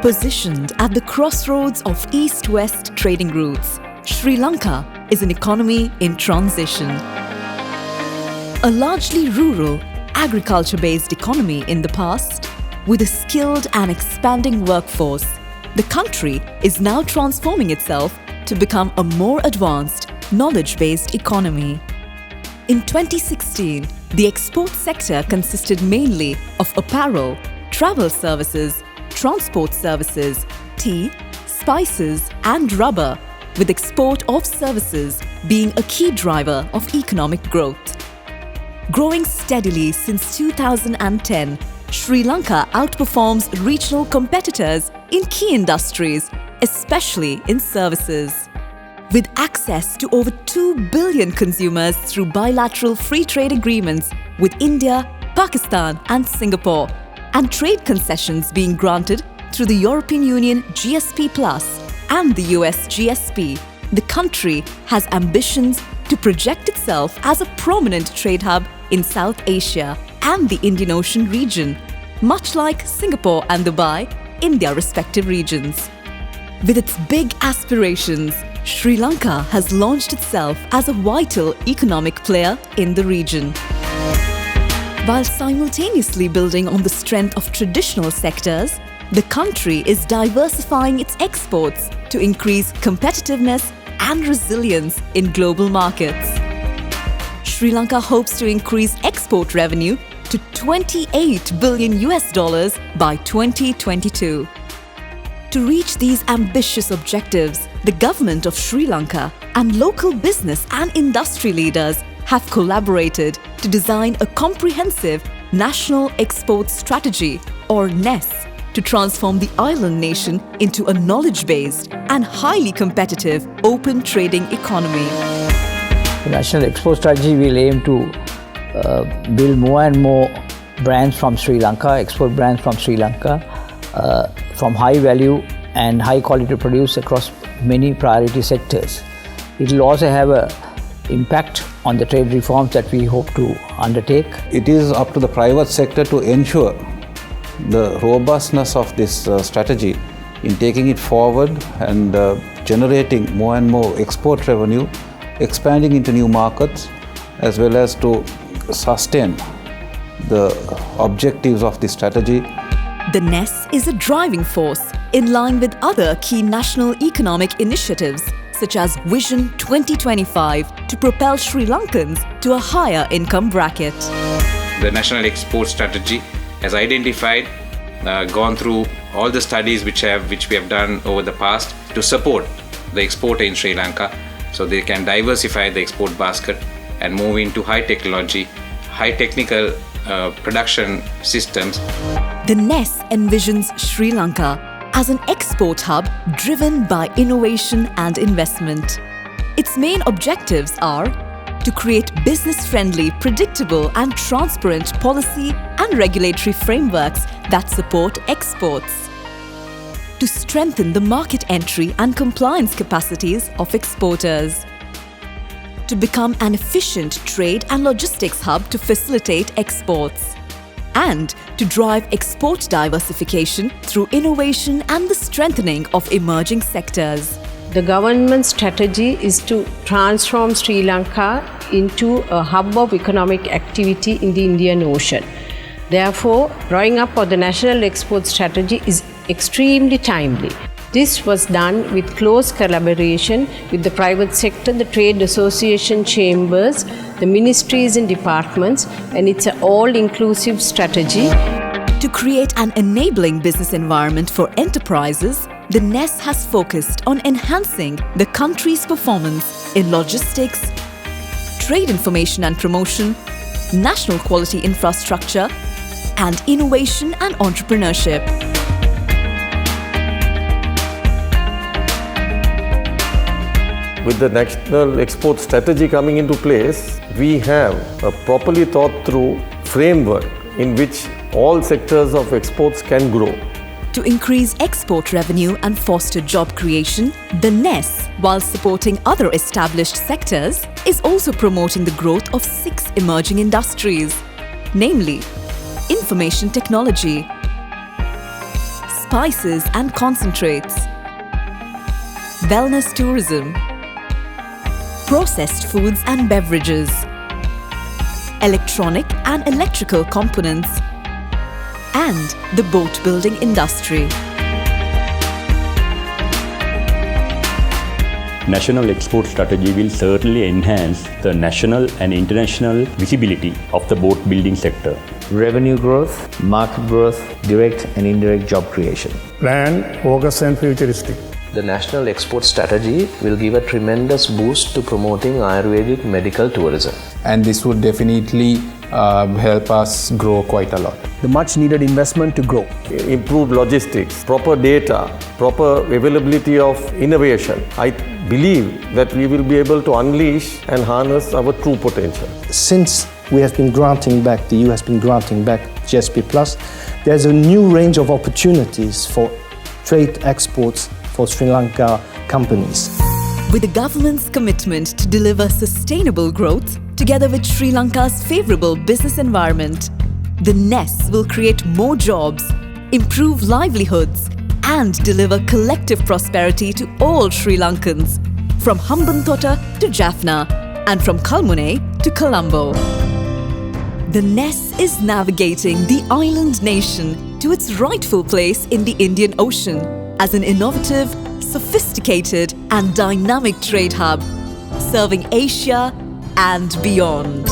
Positioned at the crossroads of east-west trading routes, Sri Lanka is an economy in transition. A largely rural, agriculture-based economy in the past, with a skilled and expanding workforce, the country is now transforming itself to become a more advanced, knowledge-based economy. In 2016, the export sector consisted mainly of apparel, travel services, transport services, tea, spices and rubber, with export of services being a key driver of economic growth. Growing steadily since 2010, Sri Lanka outperforms regional competitors in key industries, especially in services. With access to over 2 billion consumers through bilateral free trade agreements with India, Pakistan and Singapore, and trade concessions being granted through the European Union GSP Plus and the US GSP, the country has ambitions to project itself as a prominent trade hub in South Asia and the Indian Ocean region, much like Singapore and Dubai in their respective regions. With its big aspirations, Sri Lanka has launched itself as a vital economic player in the region. While simultaneously building on the strength of traditional sectors, the country is diversifying its exports to increase competitiveness and resilience in global markets. Sri Lanka hopes to increase export revenue to $28 billion by 2022. To reach these ambitious objectives, the government of Sri Lanka and local business and industry leaders have collaborated to design a comprehensive National Export Strategy, or NES, to transform the island nation into a knowledge-based and highly competitive open trading economy. The National Export Strategy will aim to build more and more brands from Sri Lanka, export brands from Sri Lanka, from high value and high quality produce across many priority sectors. It will also have an impact on the trade reforms that we hope to undertake. It is up to the private sector to ensure the robustness of this strategy in taking it forward and generating more and more export revenue, expanding into new markets, as well as to sustain the objectives of this strategy. The NES is a driving force in line with other key national economic initiatives such as Vision 2025 to propel Sri Lankans to a higher income bracket. The National Export Strategy has identified, gone through all the studies which we have done over the past to support the exporter in Sri Lanka so they can diversify the export basket and move into high technology, high technical production systems. The NES envisions Sri Lanka as an export hub driven by innovation and investment. Its main objectives are to create business-friendly, predictable and transparent policy and regulatory frameworks that support exports, to strengthen the market entry and compliance capacities of exporters, to become an efficient trade and logistics hub to facilitate exports, and to drive export diversification through innovation and the strengthening of emerging sectors. The government's strategy is to transform Sri Lanka into a hub of economic activity in the Indian Ocean. Therefore, drawing up for the National Export Strategy is extremely timely. This was done with close collaboration with the private sector, the trade association chambers, the ministries and departments, and it's an all-inclusive strategy. To create an enabling business environment for enterprises, the NES has focused on enhancing the country's performance in logistics, trade information and promotion, national quality infrastructure, and innovation and entrepreneurship. With the National Export Strategy coming into place, we have a properly thought through framework in which all sectors of exports can grow. To increase export revenue and foster job creation, the NES, while supporting other established sectors, is also promoting the growth of 6 emerging industries, namely information technology, spices and concentrates, wellness tourism, processed foods and beverages, electronic and electrical components, and the boat building industry. National export strategy will certainly enhance the national and international visibility of the boat building sector. Revenue growth, market growth, direct and indirect job creation. Planned, focused and futuristic. The national export strategy will give a tremendous boost to promoting Ayurvedic medical tourism. And this would definitely help us grow quite a lot. The much needed investment to grow. Improved logistics, proper data, proper availability of innovation. I believe that we will be able to unleash and harness our true potential. Since we have been granting back, the EU has been granting back GSP+, there's a new range of opportunities for trade exports for Sri Lanka companies. With the government's commitment to deliver sustainable growth, together with Sri Lanka's favourable business environment, the NES will create more jobs, improve livelihoods, and deliver collective prosperity to all Sri Lankans, from Hambantota to Jaffna, and from Kalmune to Colombo. The NES is navigating the island nation to its rightful place in the Indian Ocean as an innovative, sophisticated, and dynamic trade hub, serving Asia and beyond.